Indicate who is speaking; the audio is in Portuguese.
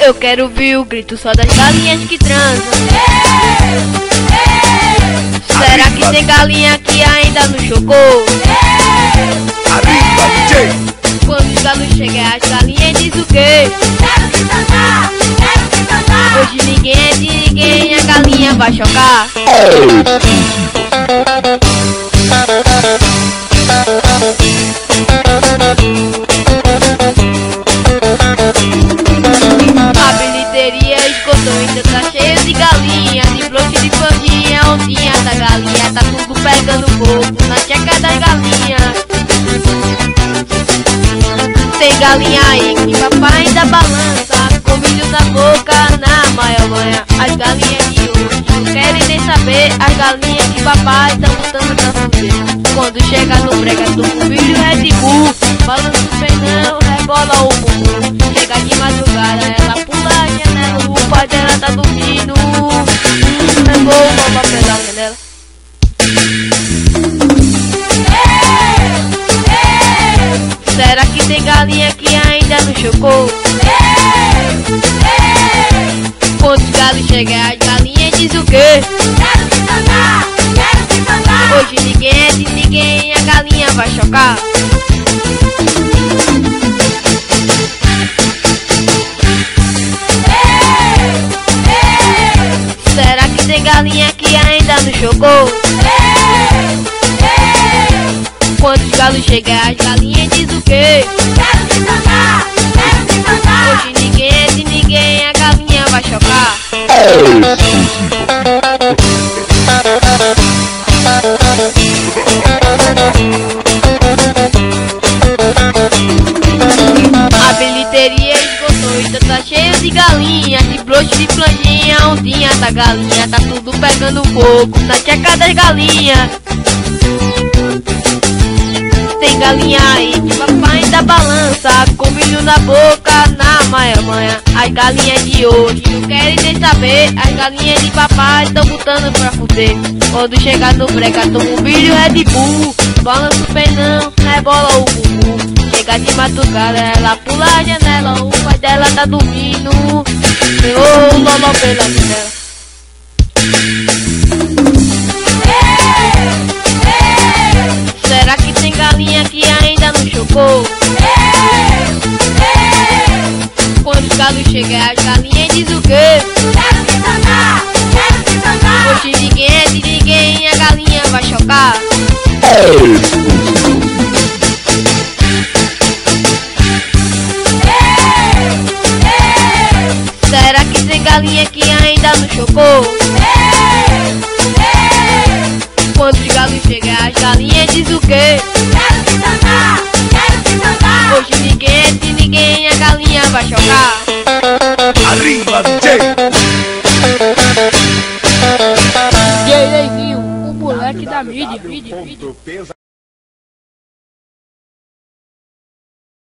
Speaker 1: Eu quero ouvir o grito só das galinhas que transam. Será que tem galinha que ainda não chocou? Quando os galos chegam, as galinhas dizem o quê? Hoje ninguém é de ninguém, a galinha vai chocar. A bilheteria esgotou, então tá cheio de galinha, de broche de plantinha, ondinha da galinha, tá tudo pegando fogo na tcheca das galinhas. Tem galinha aí que papai ainda balança, com milho na boca, na maior manhã. As galinhas de hoje não querem nem saber, as galinhas que papai estão botando pra fuder. Quando chega no brega do milho Red Bull, balança o pernão, rebola o bumbum. Chega de madrugada, ela pula a janela, o pai dela tá dormindo. Pegou o mamão pela janela. Será que tem galinha que ainda não chocou? Quando os galos chegam, as galinhas dizem o quê? Hoje ninguém é de ninguém, a galinha vai chocar. Será que tem galinha que ainda não chocou? Quando os galos chegam, as galinhas dizem o quê? Hoje ninguém é de ninguém, a galinha vai chocar. A bilheteria esgotou, então tá cheio de galinha, de broche de plantinha, ondinha da galinha, tá tudo pegando fogo na tcheca das galinhas. Tem galinha aí que papai ainda balança, com milho na boca, na manhã. As galinhas de hoje não querem nem saber, as galinhas de papai estão botando pra fuder. Quando chegar no brega, toma um milho Red Bull, balança o pernão, rebola o bumbum. Chega de madrugada, ela pula a janela, o pai dela tá dormindo. Pegou o loló pela janela. Será que tem galinha que ainda não chocou? Quando os galos chegam, as galinhas dizem o quê? Hoje ninguém é de ninguém, a galinha vai chocar. Será que tem galinha que ainda não chocou? Quando os galos chegam, as galinhas dizem o quê? Hoje ninguém é de ninguém, a galinha vai chocar.
Speaker 2: Arriba, DJ!
Speaker 1: E aí, Leivinho, o moleque da mídia.